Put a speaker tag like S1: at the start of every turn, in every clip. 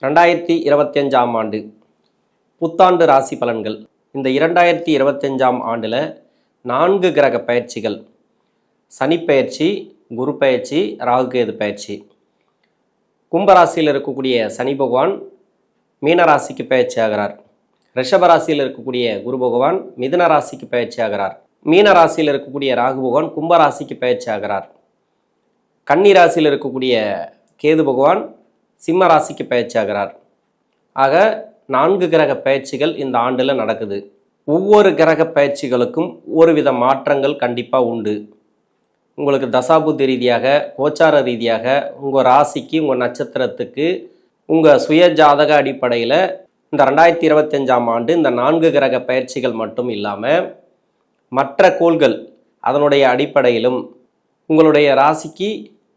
S1: 2025ஆம் ஆண்டு புத்தாண்டு ராசி பலன்கள். இந்த 2025ஆம் ஆண்டில் 4 கிரக பயிற்சிகள், சனி பயிற்சி, குரு பயிற்சி, ராகுகேது பயிற்சி. கும்பராசியில் இருக்கக்கூடிய சனி பகவான் மீன ராசிக்கு பயிற்சி ஆகிறார். ரிஷபராசியில் இருக்கக்கூடிய குரு பகவான் மிதுன ராசிக்கு பயிற்சி ஆகிறார். மீன ராசியில் இருக்கக்கூடிய ராகு பகவான் கும்பராசிக்கு பயிற்சி ஆகிறார். கன்னி ராசியில் இருக்கக்கூடிய கேது பகவான் சிம்ம ராசிக்கு பயிற்சி ஆகிறார். ஆக 4 கிரக பயிற்சிகள் இந்த ஆண்டில் நடக்குது. ஒவ்வொரு கிரக பயிற்சிகளுக்கும் ஒரு வித மாற்றங்கள் கண்டிப்பாக உண்டு. உங்களுக்கு தசாபுத்தி ரீதியாக, கோச்சார ரீதியாக, உங்கள் ராசிக்கு, உங்கள் நட்சத்திரத்துக்கு, உங்கள் சுய ஜாதக அடிப்படையில் இந்த 2025ஆம் ஆண்டு இந்த 4 கிரக பயிற்சிகள் மட்டும் இல்லாமல் மற்ற கோள்கள் அதனுடைய அடிப்படையிலும் உங்களுடைய ராசிக்கு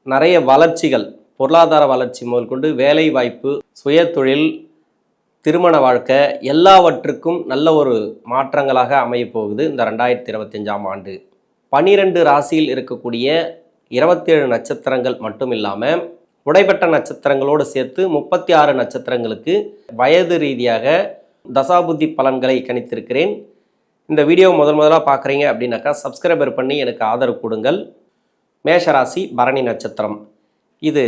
S1: நிறைய வளர்ச்சிகள், பொருளாதார வளர்ச்சி முதல் கொண்டு வேலை வாய்ப்பு, சுய தொழில், திருமண வாழ்க்கை எல்லாவற்றுக்கும் நல்ல ஒரு மாற்றங்களாக அமையப்போகுது இந்த 2025ஆம் ஆண்டு. 12 ராசியில் இருக்கக்கூடிய 27 நட்சத்திரங்கள் மட்டும் இல்லாமல் உடைப்பட்ட நட்சத்திரங்களோடு சேர்த்து 36 நட்சத்திரங்களுக்கு வயது ரீதியாக தசாபுத்தி பலன்களை கணித்திருக்கிறேன். இந்த வீடியோ முதலாக பார்க்குறீங்க அப்படின்னாக்கா சப்ஸ்கிரைபர் பண்ணி எனக்கு ஆதரவு கொடுங்கள். மேஷராசி பரணி நட்சத்திரம், இது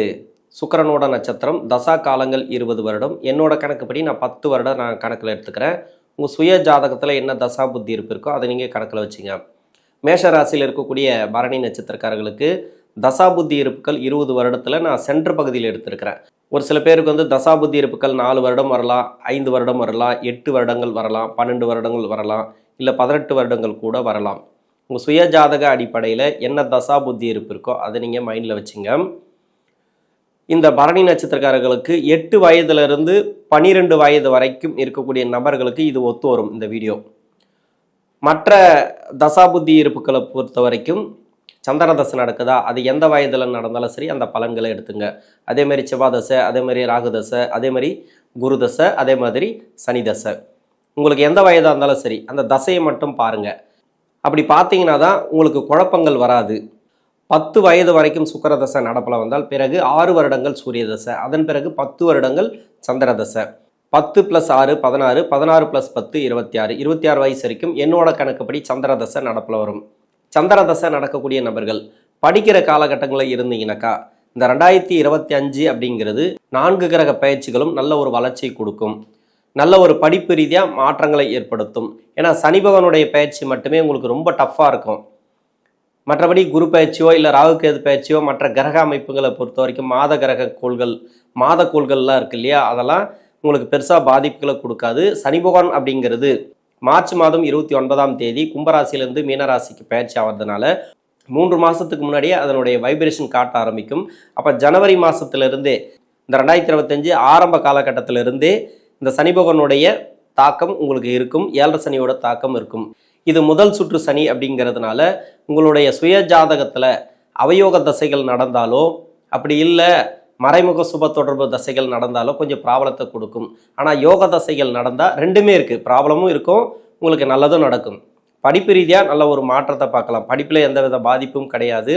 S1: சுக்கிரனோட நட்சத்திரம். தசா காலங்கள் 20 வருடம். என்னோட கணக்குப்படி நான் 10 வருடம் நான் கணக்கில் எடுத்துக்கிறேன். உங்கள் சுய ஜாதகத்தில் என்ன தசா புத்தி இருப்பு இருக்கோ அதை நீங்கள் கணக்கில் வச்சுங்க. மேஷராசியில் இருக்கக்கூடிய பரணி நட்சத்திரக்காரர்களுக்கு தசா புத்தி இருப்புகள் 20 வருடத்தில் நான் சென்ட்ரு பகுதியில் எடுத்திருக்கிறேன். ஒரு சில பேருக்கு வந்து தசா புத்தி இருப்புகள் 4 வருடம் வரலாம், 5 வருடம் வரலாம், 8 வருடங்கள் வரலாம், 12 வருடங்கள் வரலாம், இல்லை 18 வருடங்கள் கூட வரலாம். உங்கள் சுய ஜாதக அடிப்படையில் என்ன தசா புத்தி இருப்பு இருக்கோ அதை நீங்கள் மைண்டில் வச்சுங்க. இந்த பரணி நட்சத்திரக்காரர்களுக்கு 8 வயதிலிருந்து 12 வயது வரைக்கும் இருக்கக்கூடிய நபர்களுக்கு இது ஒத்து வரும் இந்த வீடியோ. மற்ற தசாபுத்தி இருப்புகளை பொறுத்த வரைக்கும் சந்திர தசை நடக்குதா, அது எந்த வயதில் நடந்தாலும் சரி அந்த பலன்களை எடுத்துங்க. அதேமாதிரி செவ்வாய் தசை, அதேமாதிரி ராகு தசை, அதேமாதிரி குரு தசை, அதே மாதிரி சனி தசை. உங்களுக்கு எந்த வயதாக இருந்தாலும் சரி அந்த தசையை மட்டும் பாருங்கள். அப்படி பார்த்தீங்கன்னா தான் உங்களுக்கு குழப்பங்கள் வராது. 10 வயது வரைக்கும் சுக்கிர தசை நடப்பில் வந்தால் பிறகு 6 வருடங்கள் சூரிய தசை, அதன் பிறகு 10 வருடங்கள் சந்திர தசை. 10 + 6 16, 16 + 10 26, 26 வயசு வரைக்கும் என்னோட கணக்குப்படி சந்திர தசை நடப்பில் வரும். சந்திர தசை நடக்கக்கூடிய நபர்கள் படிக்கிற காலகட்டங்களில் இருந்தீங்கன்னாக்கா இந்த 2025 அப்படிங்கிறது 4 கிரக பயிற்சிகளும் நல்ல ஒரு வளர்ச்சியை கொடுக்கும், நல்ல ஒரு படிப்பு ரீதியாக மாற்றங்களை ஏற்படுத்தும். ஏன்னா சனி பகவானுடைய பயிற்சி மட்டுமே உங்களுக்கு ரொம்ப டஃப்பாக இருக்கும். மற்றபடி குரு பயிற்சியோ இல்லை ராகுகேது பயிற்சியோ மற்ற கிரக அமைப்புகளை பொறுத்த வரைக்கும் மாத கிரக கோள்கள், மாத கோள்கள்லாம் இருக்கு இல்லையா, அதெல்லாம் உங்களுக்கு பெருசாக பாதிப்புகளை கொடுக்காது. சனி பகவான் அப்படிங்கிறது மார்ச் மாதம் 29ஆம் தேதி கும்பராசியிலேருந்து மீனராசிக்கு பயிற்சி ஆகிறதுனால 3 மாதத்துக்கு முன்னாடியே அதனுடைய வைப்ரேஷன் காட்ட ஆரம்பிக்கும். அப்போ ஜனவரி மாதத்துலேருந்தே இந்த 2025 ஆரம்ப காலகட்டத்திலிருந்தே இந்த சனி பகவானுடைய தாக்கம் உங்களுக்கு இருக்கும், 7 சனியோட தாக்கம் இருக்கும். இது முதல் சுற்று சனி அப்படிங்கிறதுனால உங்களுடைய சுய ஜாதகத்தில் அவயோக தசைகள் நடந்தாலோ அப்படி இல்லை மறைமுக சுப தொடர்பு தசைகள் நடந்தாலோ கொஞ்சம் ப்ராப்ளத்தை கொடுக்கும். ஆனால் யோக தசைகள் நடந்தால் ரெண்டுமே இருக்குது, ப்ராப்ளமும் இருக்கும், உங்களுக்கு நல்லதும் நடக்கும். படிப்பு ரீதியாக நல்ல ஒரு மாற்றத்தை பார்க்கலாம். படிப்பில் எந்தவித பாதிப்பும் கிடையாது.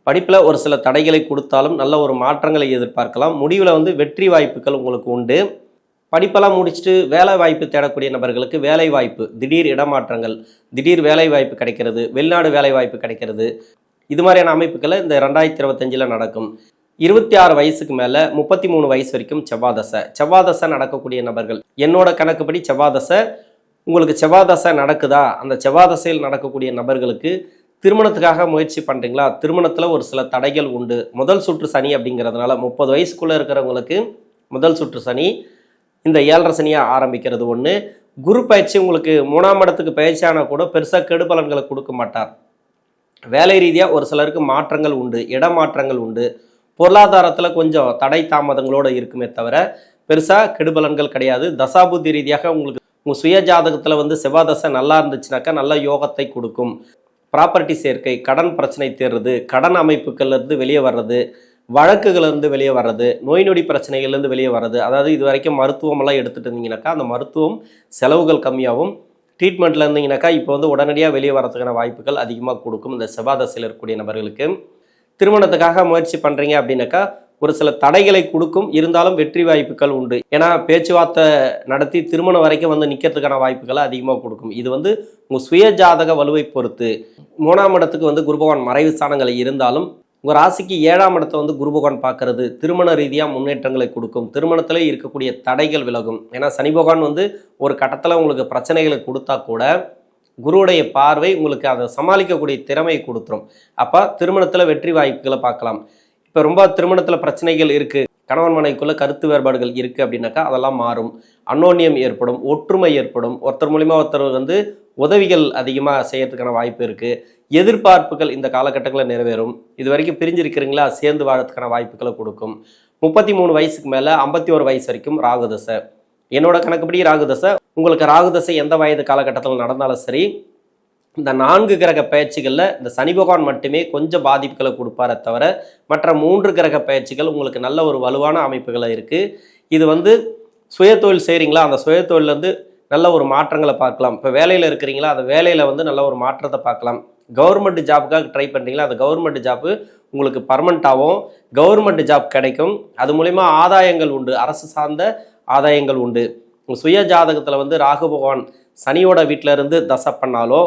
S1: படிப்பில் ஒரு சில தடைகளை கொடுத்தாலும் நல்ல ஒரு மாற்றங்களை எதிர்பார்க்கலாம். முடிவில் வந்து வெற்றி வாய்ப்புகள் உங்களுக்கு உண்டு. படிப்பெல்லாம் முடிச்சுட்டு வேலை வாய்ப்பு தேடக்கூடிய நபர்களுக்கு வேலை வாய்ப்பு, திடீர் இடமாற்றங்கள், திடீர் வேலை வாய்ப்பு கிடைக்கிறது, வெளிநாடு வேலை வாய்ப்பு கிடைக்கிறது, இது மாதிரியான அமைப்புகளை இந்த 2025 நடக்கும். 26 வயசுக்கு மேலே 33 வயசு வரைக்கும் செவ்வாய் தசை. செவ்வாய் தசை நடக்கக்கூடிய நபர்கள் என்னோட கணக்குப்படி செவ்வாய் தசை உங்களுக்கு செவ்வாய் தசை நடக்குதா, அந்த செவ்வாய் தசையில் நடக்கக்கூடிய நபர்களுக்கு திருமணத்துக்காக முயற்சி பண்ணுறீங்களா, திருமணத்தில் ஒரு சில தடைகள் உண்டு. முதல் சுற்று சனி அப்படிங்கிறதுனால 30 வயசுக்குள்ளே இருக்கிறவங்களுக்கு முதல் சுற்று சனி, இந்த 7.5 சனியாக ஆரம்பிக்கிறது ஒன்று. குரு பயிற்சி உங்களுக்கு 3ஆம் இடத்துக்கு பயிற்சியான கூட பெருசாக கெடு பலன்களை கொடுக்க மாட்டார். வேலை ரீதியாக ஒரு சிலருக்கு மாற்றங்கள் உண்டு, இடமாற்றங்கள் உண்டு, பொருளாதாரத்தில் கொஞ்சம் தடை தாமதங்களோடு இருக்குமே தவிர பெருசாக கெடுபலன்கள் கிடையாது. தசாபுத்தி ரீதியாக உங்களுக்கு உங்கள் சுய ஜாதகத்தில் வந்து செவ்வாய் தசை நல்லா இருந்துச்சுனாக்கா நல்ல யோகத்தை கொடுக்கும். ப்ராப்பர்ட்டி சேர்க்கை, கடன் பிரச்சனை தீர்றது, கடன் அமைப்புகள்லேருந்து வெளியே வர்றது, வழக்குகளிலிருந்து வெளியே வர்றது, நோய் நொடி பிரச்சனைகள்லேருந்து வெளியே வர்றது. அதாவது இது வரைக்கும் மருத்துவமெல்லாம் எடுத்துகிட்டு இருந்தீங்கன்னாக்கா அந்த மருத்துவம் செலவுகள் கம்மியாகும். ட்ரீட்மெண்ட்டில் இருந்தீங்கன்னாக்கா இப்போ வந்து உடனடியாக வெளியே வரதுக்கான வாய்ப்புகள் அதிகமாக கொடுக்கும் இந்த செவ்வாய் தசையில் இருக்கக்கூடிய நபர்களுக்கு. திருமணத்துக்காக முயற்சி பண்ணுறீங்க அப்படின்னாக்கா ஒரு சில தடைகளை கொடுக்கும், இருந்தாலும் வெற்றி வாய்ப்புகள் உண்டு. ஏன்னா பேச்சுவார்த்தை நடத்தி திருமணம் வரைக்கும் வந்து நிற்கிறதுக்கான வாய்ப்புகளை அதிகமாக கொடுக்கும். இது வந்து உங்கள் சுய ஜாதக வலுவை பொறுத்து. 3ஆம் இடத்துக்கு வந்து குரு பகவான் மறைவு ஸ்தானங்கள் இருந்தாலும் உங்கள் ராசிக்கு 7ஆம் இடத்தை வந்து குரு பகவான் பார்க்கறது திருமண ரீதியாக முன்னேற்றங்களை கொடுக்கும். திருமணத்தில் இருக்கக்கூடிய தடைகள் விலகும். ஏன்னா சனி பகவான் வந்து ஒரு கட்டத்தில் உங்களுக்கு பிரச்சனைகளை கொடுத்தா கூட குருவுடைய பார்வை உங்களுக்கு அதை சமாளிக்கக்கூடிய திறமையை கொடுத்துரும். அப்போ திருமணத்தில் வெற்றி வாய்ப்புகளை பார்க்கலாம். இப்போ ரொம்ப திருமணத்தில் பிரச்சனைகள் இருக்குது, கணவன் மனைவிக்குள்ள கருத்து வேறுபாடுகள் இருக்குது அப்படின்னாக்கா அதெல்லாம் மாறும். அன்னோன்யம் ஏற்படும், ஒற்றுமை ஏற்படும். ஒருத்தர் மூலிமா ஒருத்தர் வந்து உதவிகள் அதிகமாக செய்யறதுக்கான வாய்ப்பு இருக்குது. எதிர்பார்ப்புகள் இந்த காலகட்டங்களில் நிறைவேறும். இது வரைக்கும் பிரிஞ்சிருக்கிறீங்களா, சேர்ந்து வாழறதுக்கான வாய்ப்புகளை கொடுக்கும். 33 வயசுக்கு மேலே 51 வயசு வரைக்கும் ராகுதசை. என்னோட கணக்குப்படி ராகுதசை. உங்களுக்கு ராகுதசை எந்த வயது காலகட்டத்தில் நடந்தாலும் சரி, இந்த 4 கிரக பயிற்சிகளில் இந்த சனி பகவான் மட்டுமே கொஞ்சம் பாதிப்புகளை கொடுப்பாரே தவிர மற்ற 3 கிரக பயிற்சிகள் உங்களுக்கு நல்ல ஒரு வலுவான அமைப்புகளை இருக்குது. இது வந்து சுயதொழில் செய்கிறீங்களா, அந்த சுயதொழிலேருந்து நல்ல ஒரு மாற்றங்களை பார்க்கலாம். இப்போ வேலையில் இருக்கிறீங்களா, அந்த வேலையில் வந்து நல்ல ஒரு மாற்றத்தை பார்க்கலாம். கவர்மெண்ட் ஜாப்புக்காக ட்ரை பண்ணுறீங்களா, அந்த கவர்மெண்ட் ஜாப்பு உங்களுக்கு பர்மனெண்ட்டாகவும் கவர்மெண்ட் ஜாப் கிடைக்கும். அது மூலிமா ஆதாயங்கள் உண்டு, அரசு சார்ந்த ஆதாயங்கள் உண்டு. உங்கள் சுய ஜாதகத்தில் வந்து ராகு பகவான் சனியோட வீட்டில் இருந்து தசை பண்ணாலோ,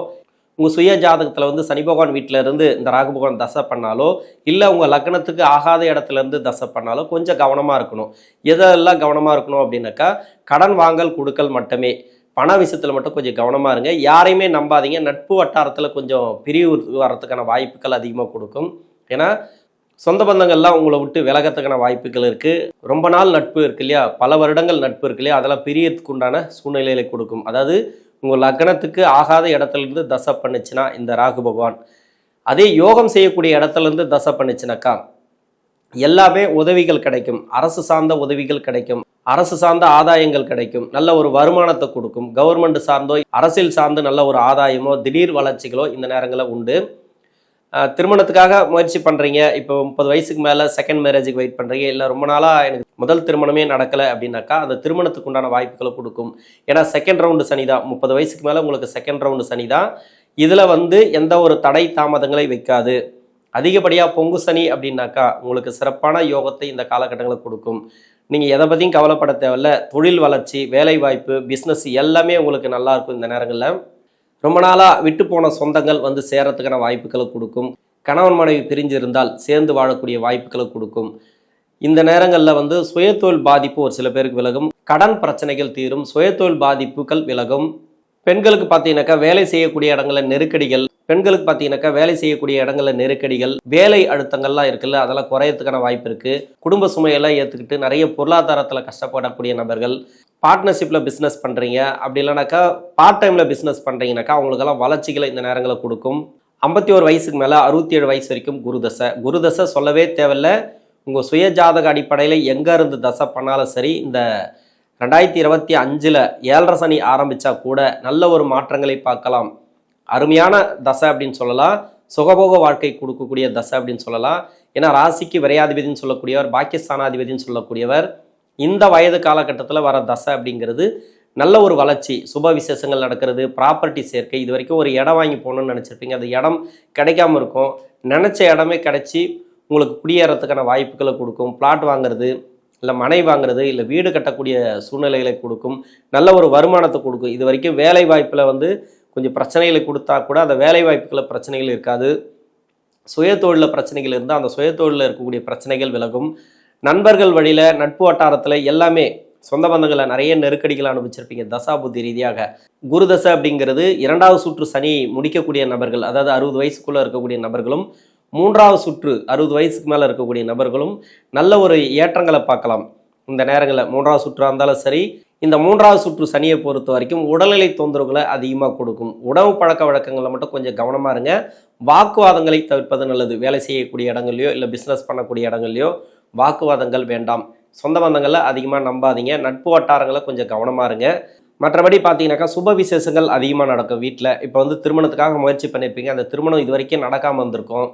S1: உங்கள் சுய ஜாதகத்தில் வந்து சனி பகவான் வீட்டில் இருந்து இந்த ராகு பகவான் தசை பண்ணாலோ, இல்லை உங்கள் லக்னத்துக்கு ஆகாத இடத்துலேருந்து தசை பண்ணாலோ கொஞ்சம் கவனமாக இருக்கணும். எதெல்லாம் கவனமாக இருக்கணும் அப்படின்னாக்கா, கடன் வாங்கல் கொடுக்கல் மட்டுமே. பண விஷயத்தில் மட்டும் கொஞ்சம் கவனமாக இருங்க. யாரையுமே நம்பாதீங்க. நட்பு வட்டாரத்தில் கொஞ்சம் பிரிவு வரத்துக்கான வாய்ப்புகள் அதிகமாக கொடுக்கும். ஏன்னா சொந்த பந்தங்கள்லாம் உங்களை விட்டு விலகத்துக்கான வாய்ப்புகள் இருக்குது. ரொம்ப நாள் நட்பு இருக்கு இல்லையா, பல வருடங்கள் நட்பு இருக்கு இல்லையா, அதெல்லாம் பிரியறதுக்கு உண்டான சூழ்நிலைகளை கொடுக்கும். அதாவது உங்கள் லக்னத்துக்கு ஆகாத இடத்துலேருந்து தசை பண்ணுச்சுன்னா இந்த ராகு பகவான், அதே யோகம் செய்யக்கூடிய இடத்துலேருந்து தசை பண்ணுச்சுனாக்கா எல்லாமே உதவிகள் கிடைக்கும். அரசு சார்ந்த உதவிகள் கிடைக்கும், அரசு சார்ந்த ஆதாயங்கள் கிடைக்கும், நல்ல ஒரு வருமானத்தை கொடுக்கும். கவர்மெண்ட் சார்ந்தோ அரசியல் சார்ந்து நல்ல ஒரு ஆதாயமோ திடீர் வளர்ச்சிகளோ இந்த நேரங்களில் உண்டு. திருமணத்துக்காக முயற்சி பண்ணுறீங்க, இப்போ 30 வயசுக்கு மேலே செகண்ட் மேரேஜுக்கு வெயிட் பண்ணுறீங்க, இல்லை ரொம்ப நாளாக எனக்கு முதல் திருமணமே நடக்கலை அப்படின்னாக்கா அந்த திருமணத்துக்கு உண்டான வாய்ப்புகளை கொடுக்கும். ஏன்னா செகண்ட் ரவுண்டு சனி தான். 30 வயசுக்கு மேலே உங்களுக்கு செகண்ட் ரவுண்டு சனி தான். இதில் வந்து எந்த ஒரு தடை தாமதங்களை வைக்காது. அதிகப்படியாக பொங்கு சனி அப்படின்னாக்கா உங்களுக்கு சிறப்பான யோகத்தை இந்த காலகட்டங்களில் கொடுக்கும். நீங்கள் எதை பற்றியும் கவலைப்பட தேவையில்ல. தொழில் வளர்ச்சி, வேலை வாய்ப்பு, பிஸ்னஸ் எல்லாமே உங்களுக்கு நல்லாயிருக்கும். இந்த நேரங்களில் ரொம்ப நாளாக விட்டு போன சொந்தங்கள் வந்து சேரத்துக்கான வாய்ப்புகளை கொடுக்கும். கணவன் மனைவி பிரிஞ்சிருந்தால் சேர்ந்து வாழக்கூடிய வாய்ப்புகளை கொடுக்கும். இந்த நேரங்களில் வந்து சுயதொழில் பாதிப்பு ஒரு சில பேருக்கு விலகும். கடன் பிரச்சனைகள் தீரும், சுயதொழில் பாதிப்புகள் விலகும். பெண்களுக்கு பார்த்தீங்கன்னாக்கா வேலை செய்யக்கூடிய இடங்களில் நெருக்கடிகள், பெண்களுக்கு பார்த்தீங்கன்னாக்கா வேலை செய்யக்கூடிய இடங்களில் நெருக்கடிகள், வேலை அழுத்தங்கள்லாம் இருக்குல்ல, அதெல்லாம் குறையறதுக்கான வாய்ப்பு இருக்குது. குடும்ப சுமையெல்லாம் ஏற்றுக்கிட்டு நிறைய பொருளாதாரத்தில் கஷ்டப்படக்கூடிய நபர்கள், பார்ட்னர்ஷிப்பில் பிஸ்னஸ் பண்ணுறீங்க, அப்படி இல்லைனாக்கா பார்ட் டைமில் பிஸ்னஸ் பண்ணுறீங்கனாக்கா அவங்களுக்கெல்லாம் வளர்ச்சிகளை இந்த நேரங்களில் கொடுக்கும். 51 வயசுக்கு மேலே 67 வயசு வரைக்கும் குருதசை. குருதசை சொல்லவே தேவையில்லை. உங்கள் சுய ஜாதக அடிப்படையில் எங்கே இருந்து தசை பண்ணாலும் சரி, இந்த 2025 ஏழரை சனி ஆரம்பித்தா கூட நல்ல ஒரு மாற்றங்களை பார்க்கலாம். அருமையான தசை அப்படின்னு சொல்லலாம். சுகபோக வாழ்க்கை கொடுக்கக்கூடிய தசை அப்படின்னு சொல்லலாம். ஏன்னா ராசிக்கு விரையாதிபதினு சொல்லக்கூடியவர், பாக்கியஸ்தானாதிபதினு சொல்லக்கூடியவர். இந்த வயது காலகட்டத்தில் வர தசை அப்படிங்கிறது நல்ல ஒரு வளர்ச்சி, சுப விசேஷங்கள் நடக்கிறது, ப்ராப்பர்ட்டி சேர்க்கை. இது வரைக்கும் ஒரு இடம் வாங்கி போகணுன்னு நினச்சிருப்பீங்க, அது இடம் கிடைக்காம இருக்கும். நினச்ச இடமே கிடைச்சி உங்களுக்கு குடியேறத்துக்கான வாய்ப்புகளை கொடுக்கும். பிளாட் வாங்குறது, இல்லை மனை வாங்குறது, இல்லை வீடு கட்டக்கூடிய சூழ்நிலைகளை கொடுக்கும். நல்ல ஒரு வருமானத்தை கொடுக்கும். இது வரைக்கும் வேலை வாய்ப்பில் வந்து கொஞ்சம் பிரச்சனைகளை கொடுத்தா கூட அந்த வேலை வாய்ப்புகளில் பிரச்சனைகள் இருக்காது. சுயதொழிலில் பிரச்சனைகள் இருந்தால் அந்த சுயதொழிலில் இருக்கக்கூடிய பிரச்சனைகள் விலகும். நண்பர்கள் வழியில், நட்பு வட்டாரத்தில் எல்லாமே சொந்த பந்தங்களை நிறைய நெருக்கடிகளை அனுபவிச்சிருப்பீங்க தசா புத்தி ரீதியாக. குரு தசை அப்படிங்கிறது 2வது சுற்று சனி முடிக்கக்கூடிய நபர்கள், அதாவது 60 வயசுக்குள்ளே இருக்கக்கூடிய நபர்களும், 3வது சுற்று 60 வயசுக்கு மேலே இருக்கக்கூடிய நபர்களும் நல்ல ஒரு ஏற்றங்களை பார்க்கலாம். இந்த நேரங்களில் 3வது சுற்றாக இருந்தாலும் சரி, இந்த 3வது சுற்று சனியை பொறுத்த வரைக்கும் உடல்நிலை தொந்தரவுகளை அதிகமாக கொடுக்கும். உணவு பழக்க வழக்கங்களில் மட்டும் கொஞ்சம் கவனமாக இருங்க. வாக்குவாதங்களை தவிர்ப்பது நல்லது. வேலை செய்யக்கூடிய இடங்கள்லையோ இல்லை பிஸ்னஸ் பண்ணக்கூடிய இடங்கள்லையோ வாக்குவாதங்கள் வேண்டாம். சொந்த பந்தங்களில் அதிகமாக நம்பாதீங்க. நட்பு வட்டாரங்களை கொஞ்சம் கவனமாக இருங்க. மற்றபடி பார்த்தீங்கன்னாக்கா சுப விசேஷங்கள் அதிகமாக நடக்கும் வீட்டில். இப்போ வந்து திருமணத்துக்காக முயற்சி பண்ணியிருப்பீங்க, அந்த திருமணம் இது வரைக்கும் நடக்காமல் வந்திருக்கும்.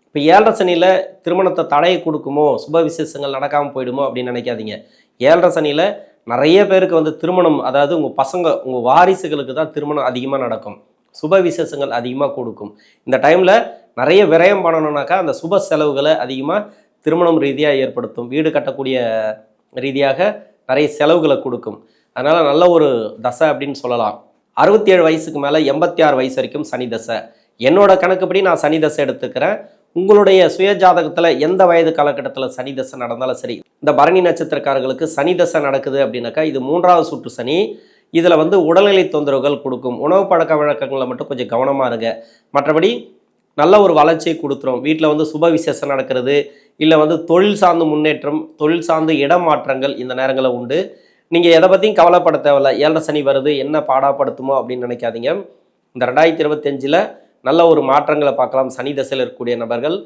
S1: இப்போ ஏழரை சனியில் திருமணத்தை தடையை கொடுக்குமோ, சுப விசேஷங்கள் நடக்காமல் போயிடுமோ அப்படின்னு நினைக்காதீங்க. ஏழரை சனியில் நிறைய பேருக்கு வந்து திருமணம், அதாவது உங்கள் பசங்க, உங்கள் வாரிசுகளுக்கு தான் திருமணம் அதிகமாக நடக்கும். சுப விசேஷங்கள் அதிகமாக கொடுக்கும். இந்த டைமில் நிறைய விரயம் பண்ணணுன்னாக்கா அந்த சுப செலவுகளை அதிகமாக திருமணம் ரீதியாக ஏற்படுத்தும், வீடு கட்டக்கூடிய ரீதியாக நிறைய செலவுகளை கொடுக்கும். அதனால் நல்ல ஒரு தசை அப்படின்னு சொல்லலாம். 67 வயசுக்கு மேலே 86 வயசு வரைக்கும் சனி தசை. என்னோட கணக்குப்படி நான் சனி தசை எடுத்துக்கிறேன். உங்களுடைய சுய ஜாதகத்தில் எந்த வயது காலகட்டத்தில் சனி தசை நடந்தாலும் சரி, இந்த பரணி நட்சத்திரக்காரர்களுக்கு சனி தசை நடக்குது அப்படின்னாக்கா இது 3வது சுற்று சனி. இதில் உடல்நிலை தொந்தரவுகள் கொடுக்கும். உணவு பழக்க வழக்கங்களில் மட்டும் கொஞ்சம் கவனமாக இருங்க. மற்றபடி நல்ல ஒரு வளர்ச்சியை கொடுத்துரும். வீட்டில் சுப விசேஷம் நடக்கிறது, இல்லை தொழில் சார்ந்த முன்னேற்றம், தொழில் சார்ந்த இடமாற்றங்கள் இந்த நேரங்களில் உண்டு. நீங்கள் எதை பற்றியும் கவலைப்பட தேவையில்ல. 7 சனி வருது, என்ன பாடாப்படுத்துமோ அப்படின்னு நினைக்காதீங்க. இந்த 2025 நல்ல ஒரு மாற்றங்களை பார்க்கலாம். சனி தசையில் இருக்கக்கூடிய நபர்கள்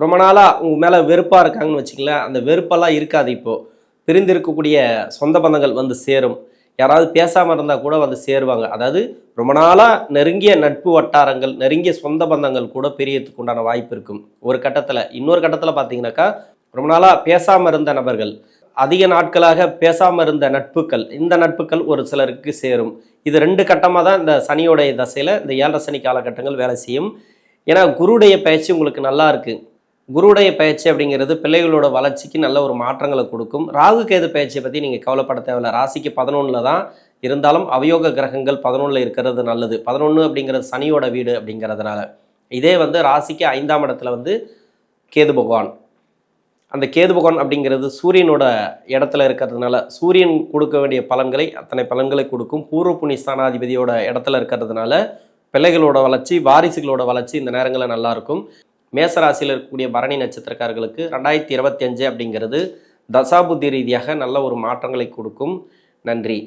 S1: ரொம்ப நாளாக உங்கள் மேலே வெறுப்பாக இருக்காங்கன்னு வச்சுங்களேன், அந்த வெறுப்பெல்லாம் இருக்காது. இப்போது பிரிந்திருக்கக்கூடிய சொந்த பந்தங்கள் சேரும். யாராவது பேசாமல் இருந்தால் கூட சேருவாங்க. அதாவது ரொம்ப நாளாக நெருங்கிய நட்பு வட்டாரங்கள், நெருங்கிய சொந்த பந்தங்கள் கூட பிரியத்துக்கு உண்டான வாய்ப்பு இருக்கும் ஒரு கட்டத்தில். இன்னொரு கட்டத்தில் பார்த்தீங்கன்னாக்கா ரொம்ப நாளாக பேசாமல் இருந்த நபர்கள், அதிக நாட்களாக பேசாமல் இருந்த நட்புகள், இந்த நட்புகள் ஒரு சிலருக்கு சேரும். இது 2 கட்டமாக தான் இந்த சனியோடைய தசையில் இந்த 7 சனி காலகட்டங்கள் வேலை செய்யும். ஏன்னா குருடைய பயிற்சி உங்களுக்கு நல்லா இருக்குது. குருடைய பயிற்சி அப்படிங்கிறது பிள்ளைகளோட வளர்ச்சிக்கு நல்ல ஒரு மாற்றங்களை கொடுக்கும். ராகு கேது பயிற்சியை பற்றி நீங்கள் கவலைப்பட தேவையில்லை. ராசிக்கு 11 தான் இருந்தாலும் அவயோக கிரகங்கள் 11 இருக்கிறது நல்லது. 11 அப்படிங்கிறது சனியோட வீடு அப்படிங்கிறதுனால. இதே ராசிக்கு 5ஆம் இடத்துல கேது பகவான், அந்த கேது பகவான் அப்படிங்கிறது சூரியனோட இடத்துல இருக்கிறதுனால சூரியன் கொடுக்க வேண்டிய பலன்களை அத்தனை பலன்களை கொடுக்கும். பூர்வ புண்ணிய ஸ்தானாதிபதியோட இடத்துல இருக்கிறதுனால பிள்ளைகளோட வளர்ச்சி, வாரிசுகளோட வளர்ச்சி இந்த நேரங்களில் நல்லாயிருக்கும். மேசராசியில் இருக்கக்கூடிய பரணி நட்சத்திரக்காரர்களுக்கு 2025 அப்படிங்கிறது தசாபுத்தி ரீதியாக நல்ல ஒரு மாற்றங்களை கொடுக்கும். நன்றி.